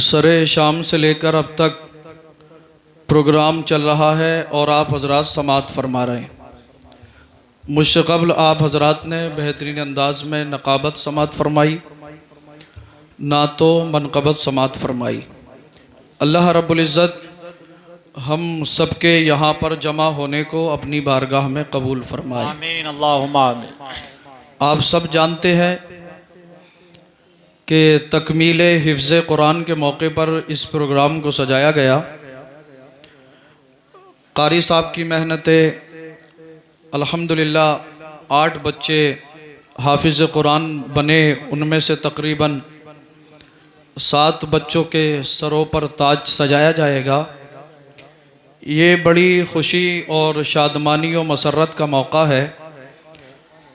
सरे शाम से लेकर अब तक प्रोग्राम चल रहा है और आप हजरात समाअत फरमा रहे हैं। मुझसे क़ब्ल आप हजरात ने बेहतरीन अंदाज में नक़ाबत समाअत फरमाई, नातो मनक़बत समाअत फरमाई। अल्लाह रब्बुल इज़्ज़त हम सबके यहाँ पर जमा होने को अपनी बारगाह में कबूल फरमाए। आमीन अल्लाहुम्मा आमीन। आप सब जानते हैं कि तकमील हिफ्ज़ कुरान के मौके पर इस प्रोग्राम को सजाया गया। कारी साहब की मेहनतें, अल्हम्दुलिल्लाह 8 बच्चे हाफिज़ कुरान बने, उनमें से तकरीबन 7 बच्चों के सरों पर ताज सजाया जाएगा। ये बड़ी खुशी और शादमानी और मसरत का मौका है।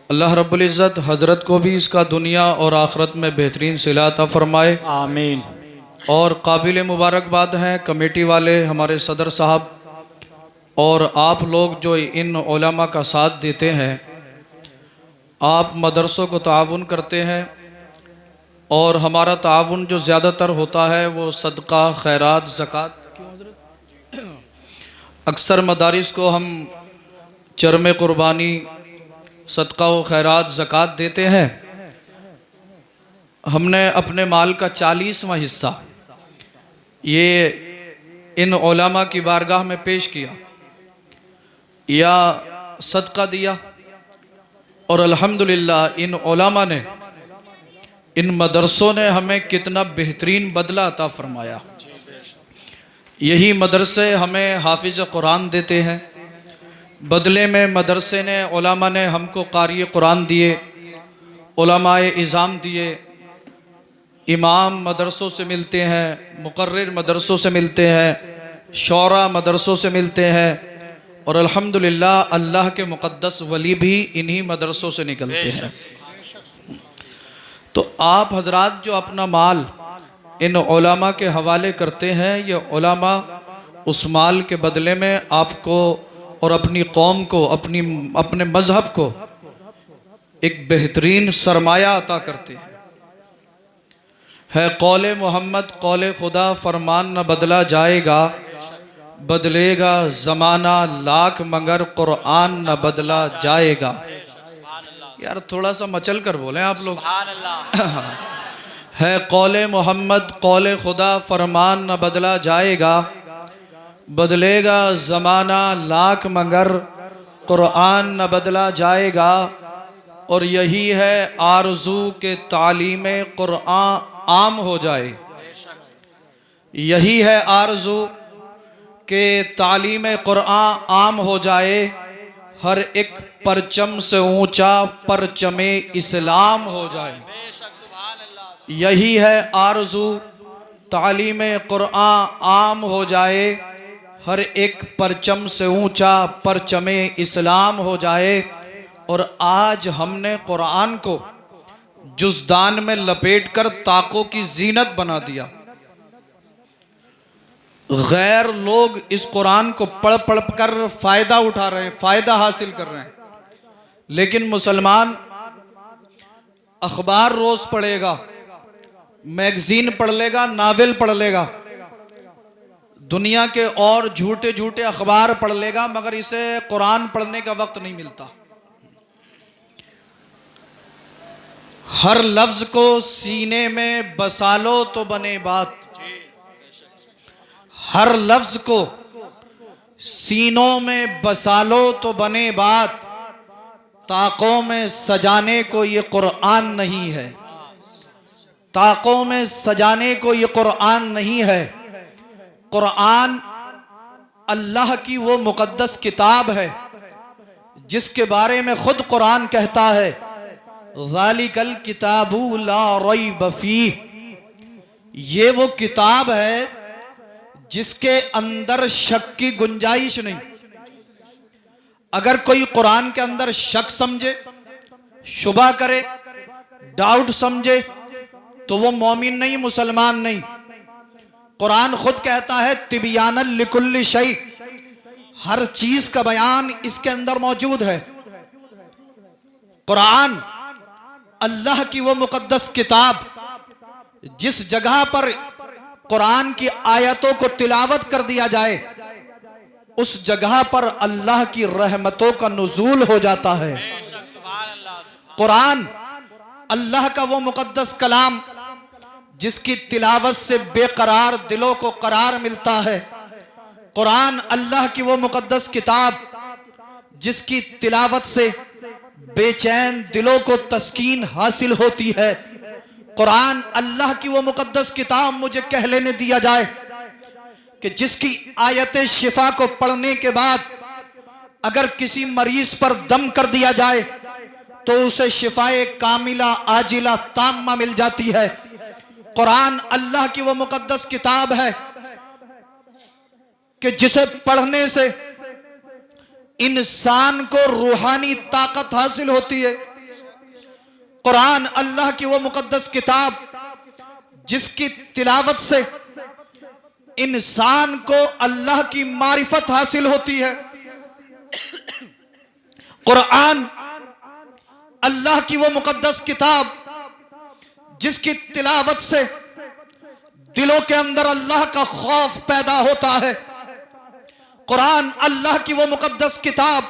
अल्लाह रब्बुल इज़्ज़त हज़रत को भी इसका दुनिया और आखिरत में बेहतरीन सिला अता फरमाए। आमीन। और काबिल मुबारकबाद हैं कमेटी वाले, हमारे सदर साहब और आप लोग जो इन उलमा का साथ देते हैं। आप मदरसों को ताउन करते हैं और हमारा ताउन जो ज़्यादातर होता है वो सदका, खैरात, ज़कात। अक्सर मदारिस को हम चरम कुर्बानी, सदका व खैरात, ज़कात देते हैं। हमने अपने माल का 40वां हिस्सा ये इन उलमा की बारगाह में पेश किया या सदका दिया। और अल्हम्दुलिल्लाह इन उलमा ने, इन मदरसों ने हमें कितना बेहतरीन बदला अता फरमाया। यही मदरसे हमें हाफिज़ कुरान देते हैं, बदले में मदरसे ने, उलमा ने हमको कारी कुरान दिए, उलमाए इज़ाम दिए, इमाम मदरसों से मिलते हैं, मुकर्रिर मदरसों से मिलते हैं, शौरा मदरसों से मिलते हैं। और अल्हम्दुलिल्लाह अल्लाह के मुक़द्दस वली भी इन्हीं मदरसों से निकलते हैं। तो आप हजरात जो अपना माल इन उलमा के हवाले करते हैं, ये उलमा उस माल के बदले में आपको और अपनी कौम को, अपने मज़हब को एक बेहतरीन सरमाया अता करते हैं। है कौले मोहम्मद कौले खुदा, फरमान न बदला जाएगा, बदलेगा ज़माना लाख मगर कुरान न बदला जाएगा। यार थोड़ा सा मचल कर बोलें आप लोग। है कौले मोहम्मद कौले खुदा, फरमान न बदला जाएगा, बदलेगा ज़माना लाख मगर कुरान न बदला जाएगा। और यही है आरज़ू के तालीम कुरान आम हो जाए, यही है आरज़ू के तालीम कुरान आम हो जाए। हर एक परचम से ऊंचा परचमे इस्लाम हो जाए। यही है आरज़ू तालीम कुरान आम हो जाए, हर एक परचम से ऊंचा परचमे इस्लाम हो जाए। और आज हमने कुरान को जुज़दान में लपेट कर ताकों की जीनत बना दिया। गैर लोग इस कुरान को पढ़ पढ़ कर फ़ायदा उठा रहे हैं, फ़ायदा हासिल कर रहे हैं। लेकिन मुसलमान अखबार रोज़ पढ़ेगा, मैगज़ीन पढ़ लेगा, नावल पढ़ लेगा, दुनिया के और झूठे झूठे अखबार पढ़ लेगा, मगर इसे कुरान पढ़ने का वक्त नहीं मिलता। हर लफ्ज़ को सीने में बसा लो तो बने बात, हर लफ्ज़ को सीनों में बसा लो तो बने बात। ताकों में सजाने को ये कुरान नहीं है, ताकों में सजाने को ये कुरान नहीं है। कुरान अल्लाह की वो मुक़द्दस किताब है जिसके बारे में खुद कुरान कहता है, ज़ालिकल किताबु ला रैब फीह। ये वो किताब है जिसके अंदर शक की गुंजाइश नहीं। अगर कोई कुरान के अंदर शक समझे, शुबा करे, डाउट समझे, तो वो मोमिन नहीं, मुसलमान नहीं। कुरान खुद कहता है तिबियानल लिकुल्लि शै, हर चीज का बयान इसके अंदर मौजूद है। कुरान अल्लाह की वो मुकद्दस किताब जिस जगह पर कुरान की आयतों को तिलावत कर दिया जाए, उस जगह पर अल्लाह की रहमतों का नुज़ूल हो जाता है। कुरान अल्लाह का वो मुकद्दस कलाम जिसकी तिलावत से बेकरार दिलों को करार मिलता है। कुरान अल्लाह की वो मुकद्दस किताब जिसकी तिलावत से बेचैन दिलों को तस्कीन हासिल होती है। कुरान अल्लाह की वो मुकद्दस किताब, मुझे कह लेने दिया जाए कि जिसकी आयत शिफा को पढ़ने के बाद अगर किसी मरीज पर दम कर दिया जाए तो उसे शिफाए कामिला आजिला ताम्मा मिल जाती है। कुरान अल्लाह की वो मुकद्दस किताब है कि जिसे पढ़ने से इंसान को रूहानी ताकत हासिल होती है। कुरान अल्लाह की वो मुकद्दस किताब जिसकी तिलावत से इंसान को अल्लाह की मारिफत हासिल होती है। कुरान अल्लाह की वो मुकद्दस किताब जिसकी तिलावत से दिलों के अंदर अल्लाह का खौफ पैदा होता है। कुरान अल्लाह की वो मुकद्दस किताब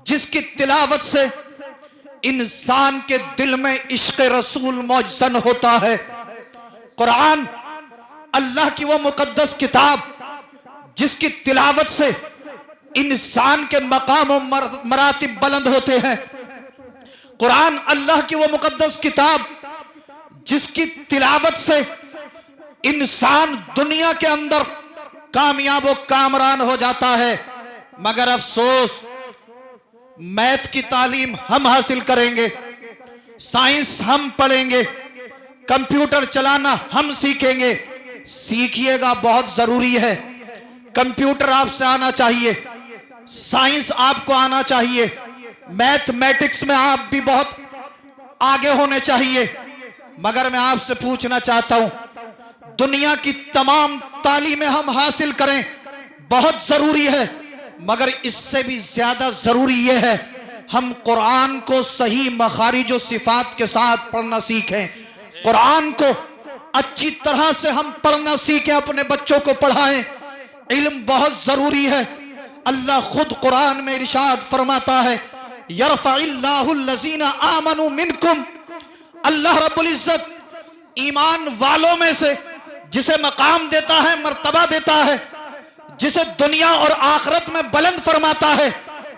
जिसकी तिलावत से इंसान के दिल में इश्क रसूल मौजसन होता है। कुरान अल्लाह की वो मुकद्दस किताब जिसकी तिलावत से इंसान के मकाम और मरातिब बुलंद होते हैं। कुरान अल्लाह की वो मुकद्दस किताब जिसकी तिलावत से इंसान दुनिया के अंदर कामयाब व कामरान हो जाता है। मगर अफसोस, मैथ की तालीम हम हासिल करेंगे, साइंस हम पढ़ेंगे, कंप्यूटर चलाना हम सीखेंगे। सीखिएगा, बहुत जरूरी है। कंप्यूटर आपसे आना चाहिए, साइंस आपको आना चाहिए, मैथमेटिक्स में आप भी बहुत आगे होने चाहिए। मगर मैं आपसे पूछना चाहता हूं, दुनिया की तमाम तालीमें हम हासिल करें, बहुत जरूरी है, मगर इससे भी ज्यादा जरूरी यह है हम कुरान को सही मखारिज व सिफात के साथ पढ़ना सीखें। कुरान को अच्छी तरह से हम पढ़ना सीखें, अपने बच्चों को पढ़ाएं। इल्म बहुत जरूरी है। अल्लाह खुद कुरान में इरशाद फरमाता है, यरफ़इल्लाहुल्लज़ीना आमनू मिनकुम। अल्लाह रब्बुल इज्जत ईमान वालों में से जिसे मकाम देता है, मर्तबा देता है, जिसे दुनिया और आखिरत में बुलंद फरमाता है।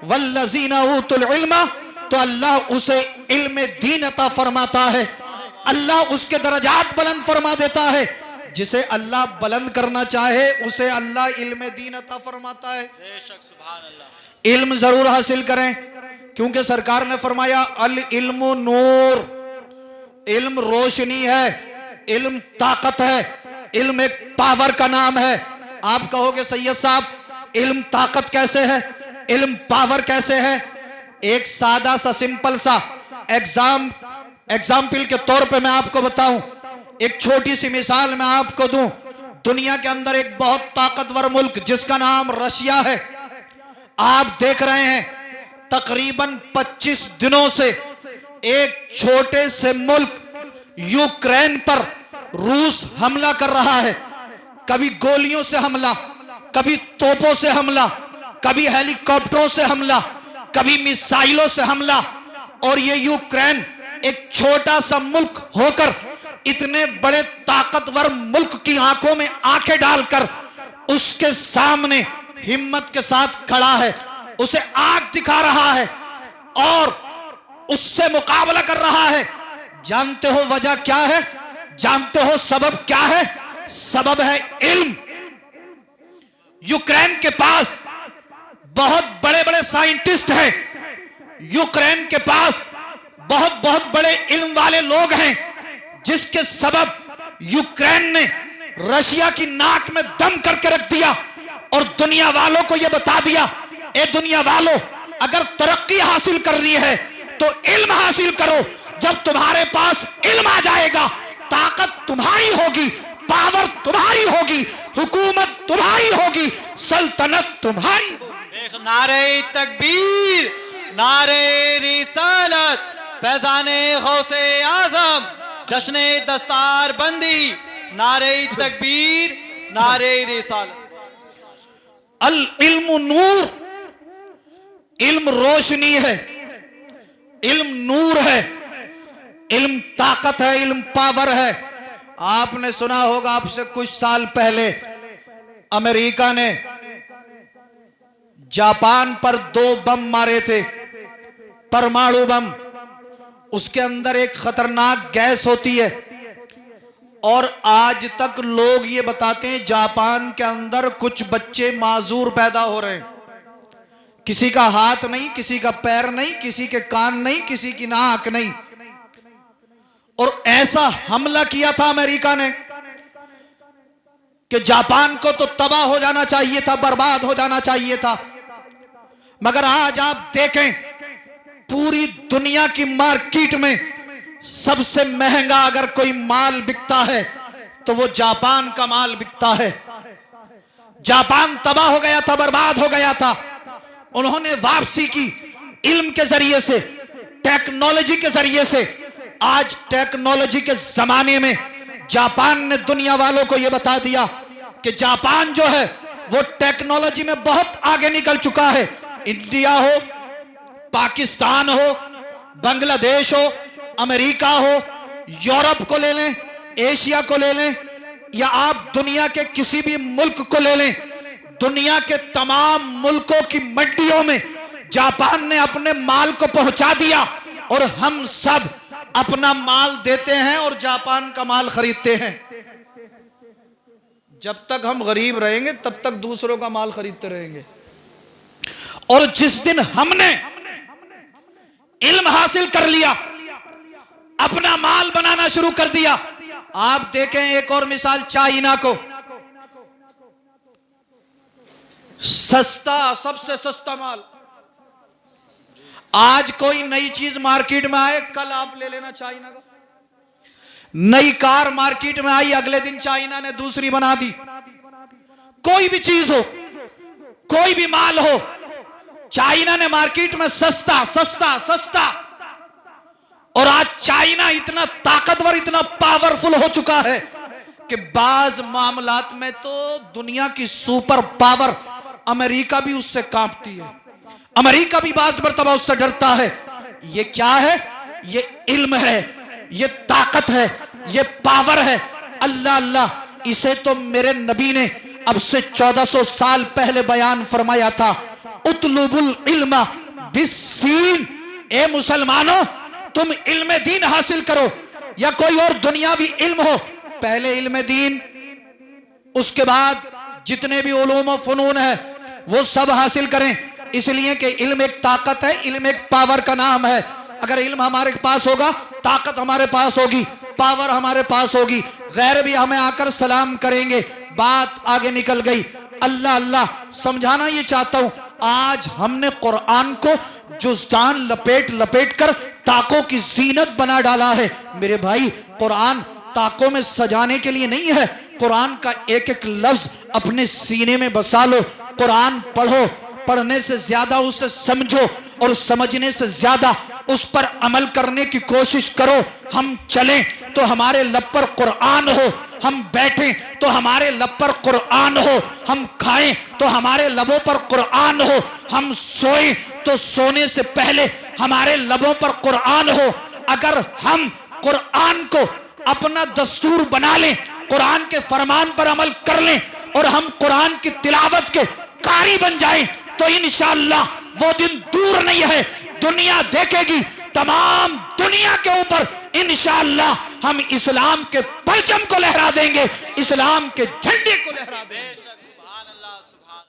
वल्लज़ीना ऊतुल इल्मा, तो अल्लाह उसे इल्म दीन अता फरमाता है। अल्लाह उसके दरजात बुलंद फरमा देता है। जिसे अल्लाह बुलंद करना चाहे उसे अल्लाह इल्म दीन अता फरमाता है। इल्म जरूर हासिल करें, क्योंकि सरकार ने फरमाया अल इल्मु नूर, इल्म रोशनी है, इल्म ताकत है, इल्म एक पावर का नाम है। आप कहोगे सैयद साहब इल्म ताकत कैसे है, इल्म पावर कैसे है? एक सादा सा सिंपल सा एग्जाम्पल के तौर पे मैं आपको बताऊं, एक छोटी सी मिसाल मैं आपको दूं। दुनिया के अंदर एक बहुत ताकतवर मुल्क जिसका नाम रशिया है, आप देख रहे हैं तकरीबन 25 दिनों से एक छोटे से मुल्क यूक्रेन पर रूस हमला कर रहा है। कभी गोलियों से हमला, कभी तोपों से हमला, कभी हेलीकॉप्टरों से हमला, कभी मिसाइलों से हमला। और ये यूक्रेन एक छोटा सा मुल्क होकर इतने बड़े ताकतवर मुल्क की आंखों में आंखें डालकर उसके सामने हिम्मत के साथ खड़ा है, उसे आग दिखा रहा है और उससे मुकाबला कर रहा है। जानते हो वजह क्या है? जानते हो सबब क्या है? सबब है इल्म। यूक्रेन के पास बहुत बड़े बड़े साइंटिस्ट हैं, यूक्रेन के पास बहुत बड़े इल्म वाले लोग हैं, जिसके सबब यूक्रेन ने रशिया की नाक में दम करके रख दिया और दुनिया वालों को यह बता दिया, ए दुनिया वालों, अगर तरक्की हासिल करनी है तो इल्म हासिल करो। जब तुम्हारे पास इल्म आ जाएगा, ताकत तुम्हारी होगी, पावर तुम्हारी होगी, हुकूमत तुम्हारी होगी, सल्तनत तुम्हारी होगी। नारे तकबीर, नारे रिसालत, फैजाने गौसे आजम, जश्ने दस्तार बंदी, नारे तकबीर, नारे रिसालत। अल इल्म नूर, इल्म रोशनी है, इल्म नूर है, इल्म ताकत है, इल्म पावर है। आपने सुना होगा आपसे कुछ साल पहले अमेरिका ने जापान पर 2 बम मारे थे, परमाणु बम। उसके अंदर एक खतरनाक गैस होती है और आज तक लोग ये बताते हैं जापान के अंदर कुछ बच्चे माजूर पैदा हो रहे हैं। किसी का हाथ नहीं, किसी का पैर नहीं, किसी के कान नहीं, किसी की नाक नहीं। और ऐसा हमला किया था अमेरिका ने कि जापान को तो तबाह हो जाना चाहिए था, बर्बाद हो जाना चाहिए था। मगर आज आप देखें पूरी दुनिया की मार्केट में सबसे महंगा अगर कोई माल बिकता है तो वो जापान का माल बिकता है। जापान तबाह हो गया था, बर्बाद हो गया था। उन्होंने वापसी की इल्म के जरिए से, टेक्नोलॉजी के जरिए से। आज टेक्नोलॉजी के जमाने में जापान ने दुनिया वालों को यह बता दिया कि जापान जो है वो टेक्नोलॉजी में बहुत आगे निकल चुका है। इंडिया हो, पाकिस्तान हो, बांग्लादेश हो, अमेरिका हो, यूरोप को ले लें, एशिया को ले लें, या आप दुनिया के किसी भी मुल्क को ले लें, दुनिया के तमाम मुल्कों की मंडियों में जापान ने अपने माल को पहुंचा दिया और हम सब अपना माल देते हैं और जापान का माल खरीदते हैं। जब तक हम गरीब रहेंगे तब तक दूसरों का माल खरीदते रहेंगे। और जिस दिन हमने इल्म हासिल कर लिया, अपना माल बनाना शुरू कर दिया। आप देखें एक और मिसाल, चाइना को। सस्ता, सबसे सस्ता माल। आज कोई नई चीज मार्केट में आए, कल आप ले लेना चाइना का। नई कार मार्केट में आई, अगले दिन चाइना ने दूसरी बना दी। कोई भी चीज हो, कोई भी माल हो, चाइना ने मार्केट में सस्ता सस्ता सस्ता। और आज चाइना इतना ताकतवर, इतना पावरफुल हो चुका है कि बाज मामलात में तो दुनिया की सुपर पावर अमेरिका भी उससे कांपती है। अमेरिका भी बाज मर्तबा उससे डरता है। ये क्या है? ये इल्म है, ये ताकत है, ये पावर है। अल्लाह अल्लाह, इसे तो मेरे नबी ने अब से 1400 साल पहले बयान फरमाया था, उतलुबुल इल्मा बिस्सीन। ए मुसलमानों, तुम इल्म दीन हासिल करो या कोई और दुनियावी इल्म हो, पहले इल्म दीन, उसके बाद जितने भी उलूम व फनून है वो सब हासिल करें। इसलिए कि इल्म एक ताकत है, इल्म एक पावर का नाम है। अगर इल्म हमारे पास होगा, ताकत हमारे पास होगी, पावर हमारे पास होगी, गैर भी हमें आकर सलाम करेंगे। बात आगे निकल गई। अल्लाह अल्लाह, समझाना ये चाहता हूं, आज हमने कुरान को जुज़दान लपेट लपेट कर ताकों की जीनत बना डाला है। मेरे भाई, कुरान ताकों में सजाने के लिए नहीं है। कुरान का एक एक लफ्ज अपने सीने में बसा लो। कुरान पढ़ो, पढ़ने से ज्यादा उसे समझो और समझने से ज्यादा उस पर अमल करने की कोशिश करो। हम चलें तो हमारे लब पर कुरान हो, हम बैठें तो हमारे लब पर कुरान हो, हम खाएं तो हमारे लबों पर कुरान हो, हम सोएं तो सोने से पहले हमारे लबों पर कुरान हो। अगर हम कुरान को अपना दस्तूर बना लें, कुरान के फरमान पर अमल कर लें और हम कुरान की तिलावत के कारी बन जाएं, तो इंशाअल्लाह वो दिन दूर नहीं है। दुनिया देखेगी, तमाम दुनिया के ऊपर इंशाअल्लाह हम इस्लाम के परचम को लहरा देंगे, इस्लाम के झंडे को लहरा देंगे।